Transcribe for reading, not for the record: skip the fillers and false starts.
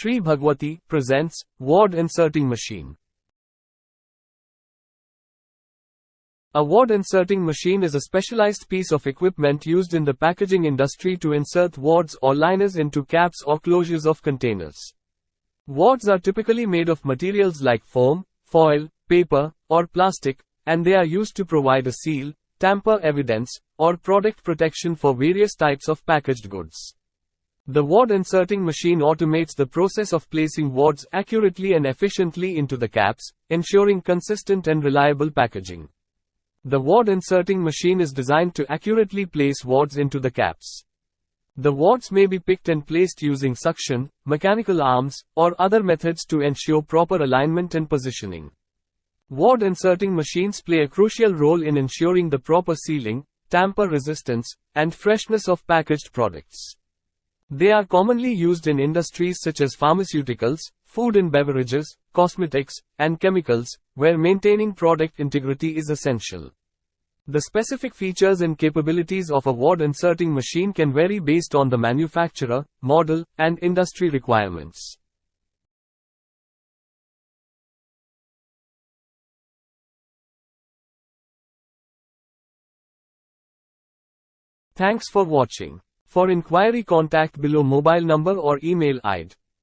Shri Bhagwati presents Wad Inserting Machine. A wad inserting machine is a specialized piece of equipment used in the packaging industry to insert wads or liners into caps or closures of containers. Wads are typically made of materials like foam, foil, paper, or plastic, and they are used to provide a seal, tamper-evident, or product protection for various types of packaged goods. The wad inserting machine automates the process of placing wads accurately and efficiently into the caps, ensuring consistent and reliable packaging. The wad inserting machine is designed to accurately place wads into the caps. The wads may be picked and placed using suction, mechanical arms, or other methods to ensure proper alignment and positioning. Wad inserting machines play a crucial role in ensuring the proper sealing, tamper resistance, and freshness of packaged products. They are commonly used in industries such as pharmaceuticals, food and beverages, cosmetics, and chemicals, where maintaining product integrity is essential. The specific features and capabilities of a wad inserting machine can vary based on the manufacturer, model, and industry requirements. Thanks for watching. For inquiry, contact below mobile number or email ID.